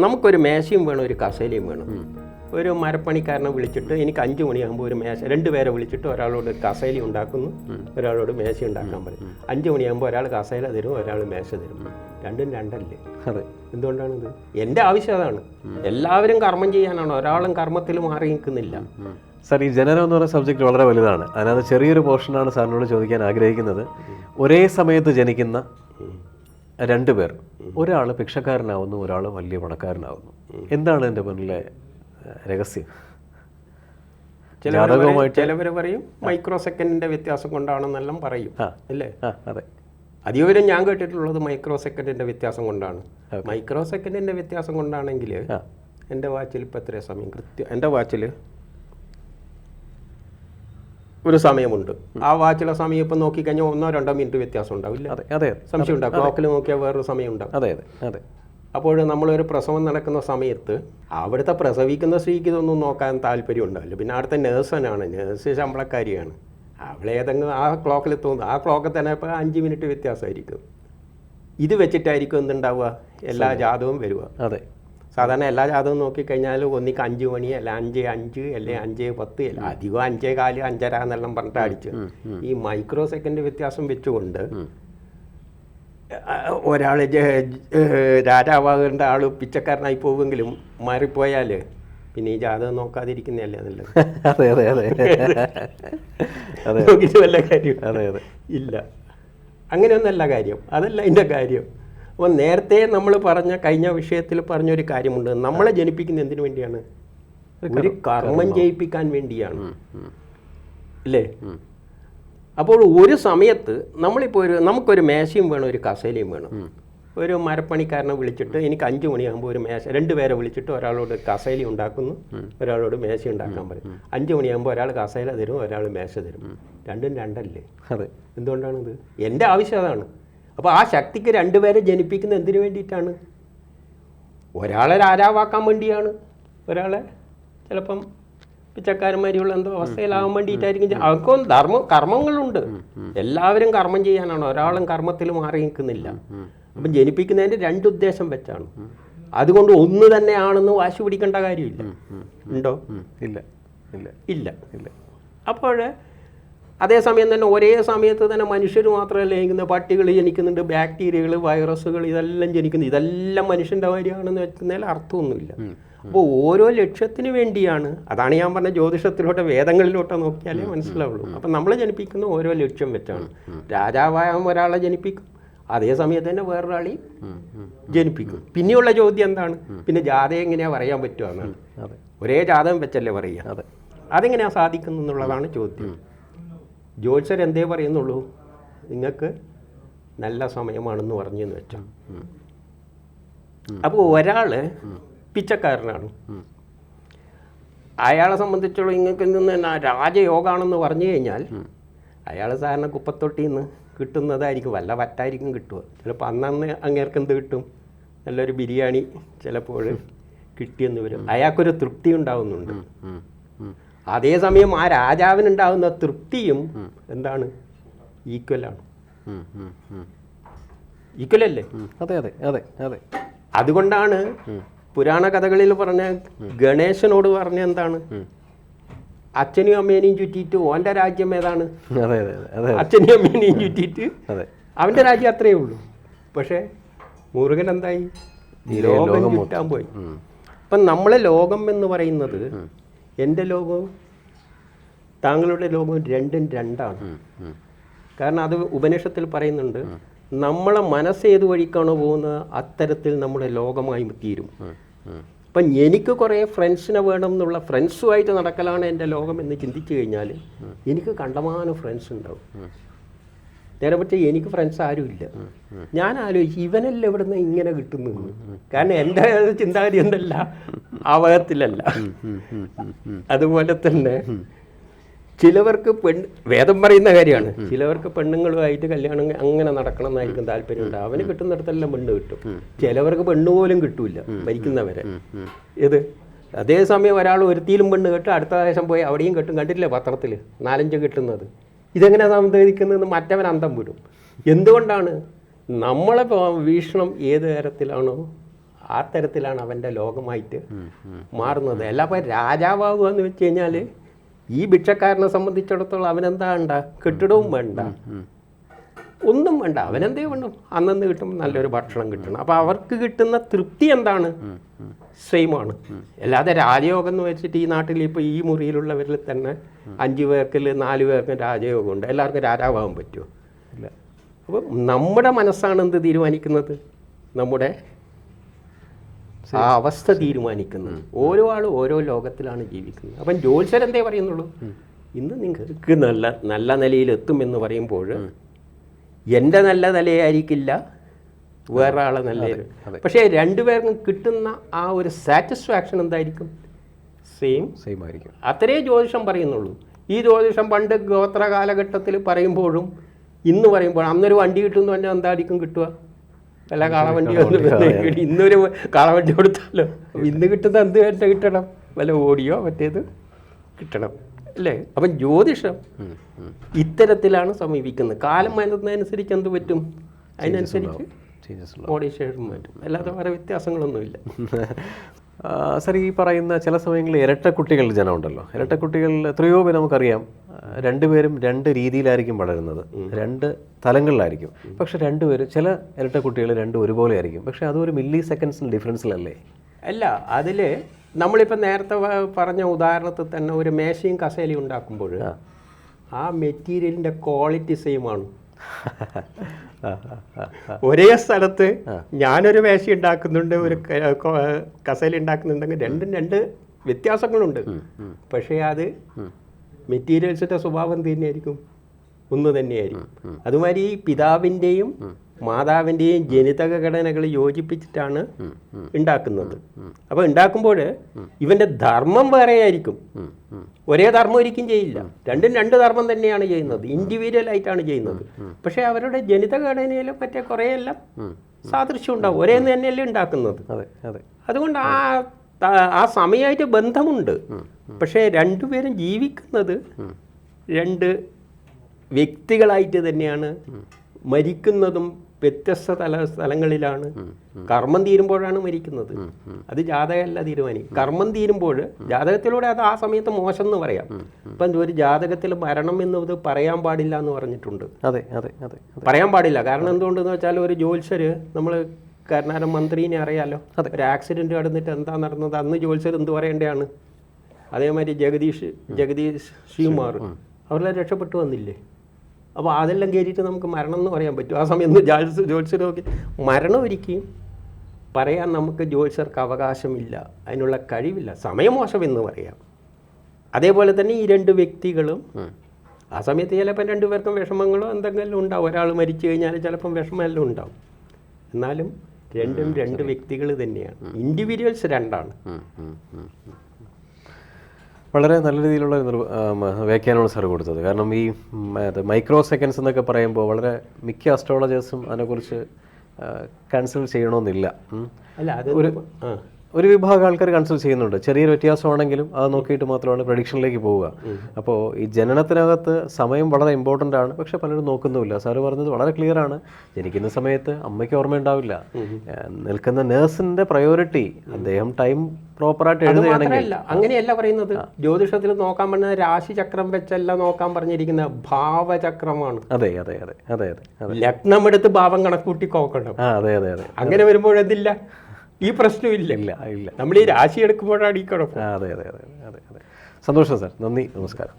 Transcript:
നമുക്കൊരു മേശയും വേണം, ഒരു കസേലയും വേണം. ഒരു മരപ്പണിക്കാരനെ വിളിച്ചിട്ട് എനിക്ക് 5 മണിയാകുമ്പോൾ ഒരു മേശ, 2 പേരെ വിളിച്ചിട്ട് ഒരാളോട് കസേല ഉണ്ടാക്കുന്നു, ഒരാളോട് മേശ ഉണ്ടാക്കാൻ പറയും. 5 മണിയാകുമ്പോൾ ഒരാൾ കസേല തരും, ഒരാൾ മേശ തരും. രണ്ടും രണ്ടല്ലേ? അതെ. എന്തുകൊണ്ടാണിത്? എൻ്റെ ആവശ്യം അതാണ്. എല്ലാവരും കർമ്മം ചെയ്യാനാണ്, ഒരാളും കർമ്മത്തിൽ മാറി നിൽക്കുന്നില്ല. സാർ, ഈ ജനനം എന്ന് പറയുന്ന സബ്ജക്റ്റ് വളരെ വലുതാണ്. അതിനകത്ത് ചെറിയൊരു പോർഷനാണ് സാറിനോട് ചോദിക്കാൻ ആഗ്രഹിക്കുന്നത്. ഒരേ സമയത്ത് ജനിക്കുന്ന 2 പേർ, ഒരാൾ ഭിക്ഷക്കാരനാവുന്നു, ഒരാൾ വലിയ പണക്കാരനാവുന്നു. എന്താണ് എൻ്റെ മുന്നിലെ രഹസ്യം? ചിലവർ പറയും മൈക്രോ സെക്കൻഡിന്റെ വ്യത്യാസം കൊണ്ടാണെന്നെല്ലാം പറയും, അല്ലേ? അതെ. അധികവരും ഞാൻ കേട്ടിട്ടുള്ളത് മൈക്രോ സെക്കൻഡിന്റെ വ്യത്യാസം കൊണ്ടാണ്. മൈക്രോ സെക്കൻഡിന്റെ വ്യത്യാസം കൊണ്ടാണെങ്കിൽ എൻ്റെ വാച്ചിൽ ഇപ്പം എത്ര സമയം കൃത്യം, എൻ്റെ വാച്ചിൽ ഒരു സമയമുണ്ട്. ആ വാച്ചിലെ സമയം ഇപ്പം നോക്കിക്കഴിഞ്ഞാൽ 1-2 മിനിറ്റ് വ്യത്യാസം ഉണ്ടാവില്ല. അതെ. സംശയം ഉണ്ടാവും. ക്ലോക്കിൽ നോക്കിയാൽ വേറൊരു സമയം ഉണ്ടാവും. അതെ അതെ അതെ. അപ്പോൾ നമ്മളൊരു പ്രസവം നടക്കുന്ന സമയത്ത് അവിടുത്തെ പ്രസവിക്കുന്ന സ്ത്രീക്ക് ഇതൊന്നും നോക്കാൻ താല്പര്യം ഉണ്ടാവില്ല. പിന്നെ അവിടുത്തെ നേഴ്സനാണ്, നേഴ്സ് ശമ്പളക്കാരിയാണ്. അവളെ ഏതെങ്കിലും ആ ക്ലോക്കിൽ തോന്നുന്നു, ആ ക്ലോക്കിൽ തന്നെ ഇപ്പോൾ 5 മിനിറ്റ് വ്യത്യാസമായിരിക്കും. ഇത് വെച്ചിട്ടായിരിക്കും എന്തുണ്ടാവുക, എല്ലാ ജാതകവും വരിക. അതെ. സാധാരണ എല്ലാ ജാതകവും നോക്കിക്കഴിഞ്ഞാൽ ഒന്നിക്ക് 5 മണി, അല്ല 5:05, അല്ലെ 5:10, അല്ല അധികം 5:15, 5:30 എന്നെല്ലാം പറഞ്ഞിട്ട് അടിച്ച്. ഈ മൈക്രോ സെക്കൻഡ് വ്യത്യാസം വെച്ചുകൊണ്ട് ഒരാൾ രാജാവാകേണ്ട ആൾ പിച്ചക്കാരനായി പോവുമെങ്കിലും മാറിപ്പോയാൽ പിന്നെ ഈ ജാതകം നോക്കാതിരിക്കുന്നതല്ലേ നല്ലത്. അതെ അതെ അതെ. നോക്കിയിട്ട് വല്ല കാര്യം? അതെ അതെ. ഇല്ല, അങ്ങനെയൊന്നല്ല കാര്യം. അതല്ല അതിൻ്റെ കാര്യം. അപ്പോൾ നേരത്തെ നമ്മൾ പറഞ്ഞ കഴിഞ്ഞ വിഷയത്തിൽ പറഞ്ഞൊരു കാര്യമുണ്ട്. നമ്മളെ ജനിപ്പിക്കുന്ന എന്തിനു വേണ്ടിയാണ്? ഒരു കർമ്മം ചെയ്യിപ്പിക്കാൻ വേണ്ടിയാണ്, അല്ലേ? അപ്പോൾ ഒരു സമയത്ത് നമ്മളിപ്പോൾ നമുക്കൊരു മേശയും വേണം, ഒരു കസേലയും വേണം. ഒരു മരപ്പണിക്കാരനെ വിളിച്ചിട്ട് എനിക്ക് 5 മണിയാകുമ്പോൾ ഒരു മേശ, 2 പേരെ വിളിച്ചിട്ട് ഒരാളോട് കസേല ഉണ്ടാക്കുന്നു, ഒരാളോട് മേശ ഉണ്ടാക്കാൻ പറയും. 5 മണിയാകുമ്പോൾ ഒരാൾ കസേല തരും, ഒരാൾ മേശ തരും. രണ്ടും രണ്ടല്ലേ? അതെ. എന്തുകൊണ്ടാണിത്? എൻ്റെ ആവശ്യം അതാണ്. അപ്പോൾ ആ ശക്തിക്ക് 2 പേരെ ജനിപ്പിക്കുന്ന എന്തിനു വേണ്ടിയിട്ടാണ്? ഒരാളെ രാജാവാക്കാൻ വേണ്ടിയാണ്, ഒരാളെ ചിലപ്പം പിച്ചക്കാരന്മാരിയുള്ള എന്തോ അവസ്ഥയിലാകാൻ വേണ്ടിയിട്ടായിരിക്കും. അവർക്കും കർമ്മങ്ങളുണ്ട്. എല്ലാവരും കർമ്മം ചെയ്യാനാണ്, ഒരാളും കർമ്മത്തിൽ മാറി നിൽക്കുന്നില്ല. അപ്പം ജനിപ്പിക്കുന്നതിൻ്റെ 2 ഉദ്ദേശം വെച്ചാണ്. അതുകൊണ്ട് ഒന്ന് തന്നെയാണെന്ന് വാശി പിടിക്കേണ്ട കാര്യമില്ല. ഉണ്ടോ? ഇല്ല ഇല്ല ഇല്ല ഇല്ല. അപ്പോൾ അതേസമയം തന്നെ ഒരേ സമയത്ത് തന്നെ മനുഷ്യർ മാത്രമല്ല ജനിക്കുന്നത്, പട്ടികൾ ജനിക്കുന്നുണ്ട്, ബാക്ടീരിയകൾ, വൈറസുകൾ, ഇതെല്ലാം ജനിക്കുന്നു. ഇതെല്ലാം മനുഷ്യൻ്റെ കാര്യമാണെന്ന് വെക്കുന്നതിൽ അർത്ഥമൊന്നുമില്ല. അപ്പോൾ ഓരോ ലക്ഷ്യത്തിന് വേണ്ടിയാണ്. അതാണ് ഞാൻ പറഞ്ഞ ജ്യോതിഷത്തിലോട്ട് വേദങ്ങളിലോട്ട് നോക്കിയാലേ മനസ്സിലാവുള്ളൂ. അപ്പം നമ്മളെ ജനിപ്പിക്കുന്ന ഓരോ ലക്ഷ്യം വെച്ചാണ്. രാജാവായ ഒരാളെ ജനിപ്പിക്കും, അതേ സമയത്ത് തന്നെ വേറൊരാളെയും ജനിപ്പിക്കും. പിന്നെയുള്ള ചോദ്യം എന്താണ്? പിന്നെ ജാതകം എങ്ങനെയാണ് പറയാൻ പറ്റുക എന്നാണ്. ഒരേ ജാതകം വെച്ചല്ലേ പറയുക? അതെങ്ങനെയാണ് സാധിക്കുന്നു എന്നുള്ളതാണ് ചോദ്യം. ജ്യോത്സ്യർ എന്തേ പറയുന്നുള്ളൂ? നിങ്ങൾക്ക് നല്ല സമയമാണെന്ന് പറഞ്ഞെന്ന് വെച്ചാൽ. അപ്പോൾ ഒരാൾ പിച്ചക്കാരനാണ്, അയാളെ സംബന്ധിച്ചുള്ള നിങ്ങൾക്ക് നിന്ന് രാജയോഗമാണെന്ന് പറഞ്ഞു കഴിഞ്ഞാൽ അയാൾ സാധാരണ കുപ്പത്തൊട്ടിയിൽ നിന്ന് കിട്ടുന്നതായിരിക്കും, വല്ല വറ്റായിരിക്കും കിട്ടുക. ചിലപ്പോൾ അന്നന്ന് അങ്ങേർക്ക് എന്ത് കിട്ടും? നല്ലൊരു ബിരിയാണി ചിലപ്പോൾ കിട്ടിയെന്ന് വരും. അയാൾക്കൊരു തൃപ്തി ഉണ്ടാവുന്നുണ്ട്. അതേസമയം ആ രാജാവിനുണ്ടാകുന്ന തൃപ്തിയും എന്താണ്? ഈക്വലാണ്. ഈക്വലല്ലേ? അതെ അതെ അതെ അതെ. അതുകൊണ്ടാണ് പുരാണ കഥകളിൽ പറഞ്ഞ ഗണേശനോട് പറഞ്ഞ എന്താണ്? അച്ഛനെയും അമ്മേനെയും ചുറ്റിയിട്ട് ഓൻ്റെ രാജ്യം ഏതാണ്? അച്ഛനെയും അമ്മേനെയും ചുറ്റിയിട്ട് അവൻ്റെ രാജ്യം അത്രയേ ഉള്ളൂ. പക്ഷേ മുരുകൻ എന്തായി? ലോകം ചുറ്റാൻ പോയി. അപ്പം നമ്മളെ ലോകം എന്ന് പറയുന്നത്, എൻ്റെ ലോകവും താങ്കളുടെ ലോകവും രണ്ടും രണ്ടാണ്. കാരണം അത് ഉപനിഷത്തിൽ പറയുന്നുണ്ട്, നമ്മളെ മനസ്സ് ഏത് വഴിക്കാണോ പോകുന്നത് അത്തരത്തിൽ നമ്മുടെ ലോകമായി തീരും. അപ്പം എനിക്ക് കുറേ ഫ്രണ്ട്സിനെ വേണം എന്നുള്ള, ഫ്രണ്ട്സുമായിട്ട് നടക്കലാണ് എൻ്റെ ലോകം എന്ന് ചിന്തിച്ചു കഴിഞ്ഞാൽ എനിക്ക് കണ്ടമാനം ഫ്രണ്ട്സ് ഉണ്ടാവും. നേരെ പക്ഷേ എനിക്ക് ഫ്രണ്ട്സ് ആരുമില്ല. ഞാൻ ആലോചിച്ചു, ഇവനെല്ലാം എവിടെ നിന്ന് ഇങ്ങനെ കിട്ടുന്നു? കാരണം എൻ്റെ ചിന്താഗതി എന്തല്ല, ആവകത്തിലല്ല. അതുപോലെ തന്നെ ചിലവർക്ക് വേദം പറയുന്ന കാര്യമാണ്, ചിലവർക്ക് പെണ്ണുങ്ങളുമായിട്ട് കല്യാണം അങ്ങനെ നടക്കണം എന്നായിരിക്കും താല്പര്യമുണ്ട്. അവന് കിട്ടുന്നിടത്തെല്ലാം പെണ്ണ് കിട്ടും. ചിലവർക്ക് പെണ്ണ് പോലും കിട്ടൂല മരിക്കുന്നവരെ. ഇത് അതേസമയം ഒരാൾ ഒരുത്തിയിലും പെണ്ണ് കെട്ടും, അടുത്ത ദേശം പോയി അവിടെയും കെട്ടും. കണ്ടിട്ടില്ലേ പത്രത്തിൽ 4-5 കിട്ടുന്നത്? ഇതെങ്ങനെ സംഭവിക്കുന്നതെന്ന് മറ്റവൻ അന്തം വിടും. എന്തുകൊണ്ടാണ്? നമ്മളെ വീക്ഷണം ഏത് തരത്തിലാണോ ആ തരത്തിലാണ് അവൻ്റെ ലോകമായിട്ട് മാറുന്നത്. അല്ല അപ്പോൾ രാജാവാകുക എന്ന് വെച്ച് കഴിഞ്ഞാൽ ഈ ഭിക്ഷക്കാരനെ സംബന്ധിച്ചിടത്തോളം അവനെന്താ വേണ്ട, കെട്ടിടവും വേണ്ട, ഒന്നും വേണ്ട, അവനെന്തേ വേണം, അന്നന്ന് കിട്ടുമ്പോൾ നല്ലൊരു ഭക്ഷണം കിട്ടണം. അപ്പോൾ അവർക്ക് കിട്ടുന്ന തൃപ്തി എന്താണ്, സെയിമാണ്. അല്ലാതെ രാജയോഗം എന്ന് വെച്ചിട്ട് ഈ നാട്ടിൽ ഇപ്പോൾ ഈ മുറിയിലുള്ളവരിൽ തന്നെ 5 പേർക്കിൽ 4 പേർക്കും രാജയോഗമുണ്ട്. എല്ലാവർക്കും രാജാവാകാൻ പറ്റുമോ? ഇല്ല. അപ്പോൾ നമ്മുടെ മനസ്സാണ് എന്ത് തീരുമാനിക്കുന്നത്, നമ്മുടെ ആ അവസ്ഥ തീരുമാനിക്കുന്നത്. ഓരോ ആളും ഓരോ ലോകത്തിലാണ് ജീവിക്കുന്നത്. അപ്പം ജ്യോത്സ്യരെന്തേ പറയുന്നുള്ളൂ, ഇന്ന് നിങ്ങൾക്ക് നല്ല നിലയിലെത്തും എന്ന് പറയുമ്പോൾ എൻ്റെ നല്ല നിലയായിരിക്കില്ല വേറെ ആളെ നല്ല. പക്ഷേ രണ്ടുപേർക്കും കിട്ടുന്ന ആ ഒരു സാറ്റിസ്ഫാക്ഷൻ എന്തായിരിക്കും, സെയിം ആയിരിക്കും. അത്രേ ജ്യോതിഷം പറയുന്നുള്ളൂ. ഈ ജ്യോതിഷം പണ്ട് ഗോത്ര കാലഘട്ടത്തിൽ പറയുമ്പോഴും ഇന്ന് പറയുമ്പോൾ അന്നൊരു വണ്ടി കിട്ടുമെന്ന് പറഞ്ഞാൽ എന്തായിരിക്കും കിട്ടുക, വല്ല കാളവണ്ടി ഇന്നൊരു കാളവണ്ടി കൊടുത്താലോ, ഇന്ന് കിട്ടുന്ന എന്ത് തന്നെ കിട്ടണം, വല്ല ഓടിയോ മറ്റേത് കിട്ടണം അല്ലേ. അപ്പം ജ്യോതിഷം ഇത്തരത്തിലാണ് സമീപിക്കുന്നത്. കാലം മാറുന്നതനുസരിച്ച് എന്ത് പറ്റും, അതിനനുസരിച്ച് മോഡിഫിക്കേഷൻ പറ്റും, അല്ലാതെ വേറെ വ്യത്യാസങ്ങളൊന്നുമില്ല. സർ, ഈ പറയുന്ന ചില സമയങ്ങളിൽ ഇരട്ടക്കുട്ടികളുടെ ജനമുണ്ടല്ലോ, ഇരട്ടക്കുട്ടികളിൽ എത്രയോ പേര് നമുക്കറിയാം, രണ്ടുപേരും 2 രീതിയിലായിരിക്കും വളരുന്നത്, 2 തലങ്ങളിലായിരിക്കും. പക്ഷെ രണ്ടുപേരും, ചില ഇരട്ടക്കുട്ടികൾ 2 ഒരുപോലെ ആയിരിക്കും. പക്ഷെ അതൊരു മില്ലി സെക്കൻഡ്സിന് ഡിഫറൻസിലല്ലേ? അല്ല, അതിൽ നമ്മളിപ്പോൾ നേരത്തെ പറഞ്ഞ ഉദാഹരണത്തിൽ തന്നെ ഒരു മേശയും കസേലയും ഉണ്ടാക്കുമ്പോൾ ആ മെറ്റീരിയലിൻ്റെ ക്വാളിറ്റി സെയിമാണ്. ഒരേ സ്ഥലത്ത് ഞാനൊരു മേശ ഉണ്ടാക്കുന്നുണ്ട്, ഒരു കസേല ഉണ്ടാക്കുന്നുണ്ടെങ്കിൽ രണ്ടും 2 വ്യത്യാസങ്ങളുണ്ട്. പക്ഷേ അത് മെറ്റീരിയൽസിൻ്റെ സ്വഭാവം തന്നെയായിരിക്കും, ഒന്ന് തന്നെയായിരിക്കും. അതുമാതിരി ഈ പിതാവിൻ്റെയും മാതാവിൻ്റെയും ജനിതക ഘടനകൾ യോജിപ്പിച്ചിട്ടാണ് ഉണ്ടാക്കുന്നത്. അപ്പോൾ ഉണ്ടാക്കുമ്പോൾ ഇവൻ്റെ ധർമ്മം വേറെ ആയിരിക്കും, ഒരേ ധർമ്മം ഒരിക്കലും ചെയ്യില്ല. രണ്ടും 2 ധർമ്മം തന്നെയാണ് ചെയ്യുന്നത്, ഇൻഡിവിജ്വൽ ആയിട്ടാണ് ചെയ്യുന്നത്. പക്ഷേ അവരുടെ ജനിതക ഘടനയിലും മറ്റേ കുറേയെല്ലാം സാദൃശ്യം ഉണ്ടാവും, ഒരേ തന്നെയല്ലേ ഉണ്ടാക്കുന്നത്. അതുകൊണ്ട് ആ സമയമായിട്ട് ബന്ധമുണ്ട്. പക്ഷേ രണ്ടുപേരും ജീവിക്കുന്നത് 2 വ്യക്തികളായിട്ട് തന്നെയാണ്. മരിക്കുന്നതും വ്യത്യസ്ത സ്ഥലങ്ങളിലാണ്. കർമ്മം തീരുമ്പോഴാണ് മരിക്കുന്നത്. അത് ജാതകമല്ല തീരുമാനിക്കും. കർമ്മം തീരുമ്പോൾ ജാതകത്തിലൂടെ അത് ആ സമയത്ത് മോശം എന്ന് പറയാം. ഇപ്പം ഒരു ജാതകത്തിൽ മരണം എന്നത് പറയാൻ പാടില്ല എന്ന് പറഞ്ഞിട്ടുണ്ട്. പറയാൻ പാടില്ല. കാരണം എന്തുകൊണ്ടെന്ന് വെച്ചാൽ ഒരു ജ്യോത്സ്യർ, നമ്മൾ കർണാടക മന്ത്രിനെ അറിയാലോ, ഒരു ആക്സിഡൻറ്റ് നടന്നിട്ട് എന്താ നടന്നത്, അന്ന് ജ്യോത്സ്യർ എന്ത് പറയേണ്ടതാണ്. അതേമാതിരി ജഗദീഷ് ശ്രീകുമാർ അവരെല്ലാം രക്ഷപ്പെട്ടു വന്നില്ലേ. അപ്പോൾ അതെല്ലാം കയറിയിട്ട് നമുക്ക് മരണം എന്ന് പറയാൻ പറ്റും. ആ സമയത്ത് ജ്യോത്സ്യർ നോക്കി മരണം ഒരിക്കലും പറയാൻ നമുക്ക് ജ്യോത്സ്യർക്ക് അവകാശമില്ല, അതിനുള്ള കഴിവില്ല. സമയം മോശമെന്ന് പറയാം. അതേപോലെ തന്നെ ഈ 2 വ്യക്തികളും ആ സമയത്ത് ചിലപ്പം 2 പേർക്കും വിഷമങ്ങളോ എന്തെങ്കിലും ഉണ്ടാവും. ഒരാൾ മരിച്ചു കഴിഞ്ഞാൽ ചിലപ്പം വിഷമമെല്ലാം ഉണ്ടാവും. എന്നാലും രണ്ടും 2 വ്യക്തികൾ തന്നെയാണ്, ഇൻഡിവിജ്വൽസ് 2ആണ്. വളരെ നല്ല രീതിയിലുള്ള വ്യാഖ്യാനമാണ് സാർ കൊടുത്തത്. കാരണം ഈ മൈക്രോ സെക്കൻഡ്സ് എന്നൊക്കെ പറയുമ്പോൾ വളരെ മിക്ക അസ്ട്രോളജേഴ്സും അതിനെക്കുറിച്ച് കൺസിഡർ ചെയ്യണമെന്നില്ല. ഒരു വിഭാഗം ആൾക്കാർ കൺസിഡർ ചെയ്യുന്നുണ്ട്. ചെറിയൊരു വ്യത്യാസമാണെങ്കിലും അത് നോക്കിയിട്ട് മാത്രമാണ് പ്രഡിക്ഷനിലേക്ക് പോവുക. അപ്പോൾ ഈ ജനനത്തിനകത്ത് സമയം വളരെ ഇമ്പോർട്ടൻ്റ് ആണ്. പക്ഷെ പലരും നോക്കുന്നുമില്ല. സാറ് പറഞ്ഞത് വളരെ ക്ലിയർ ആണ്. ജനിക്കുന്ന സമയത്ത് അമ്മയ്ക്ക് ഓർമ്മയുണ്ടാവില്ല. നിൽക്കുന്ന നേഴ്സിൻ്റെ പ്രയോറിറ്റി അദ്ദേഹം ടൈം പ്രോപ്പറായിട്ട് എഴുതുകയാണെങ്കിൽ. അങ്ങനെയല്ല പറയുന്നത്. ജ്യോതിഷത്തിൽ നോക്കാൻ പറഞ്ഞ രാശിചക്രം വെച്ചല്ല നോക്കാൻ പറഞ്ഞിരിക്കുന്ന ഭാവചക്രമാണ്. അതെ. ലഗ്നം എടുത്ത് ഭാവം കണക്കൂട്ടി നോക്കണം. അങ്ങനെ വരുമ്പോഴെന്തില്ല, ഈ പ്രശ്നമില്ല. നമ്മൾ ഈ രാശി എടുക്കുമ്പോഴാണ് ഈ കുഴപ്പം. അതെ. സന്തോഷം സാർ. നന്ദി, നമസ്കാരം.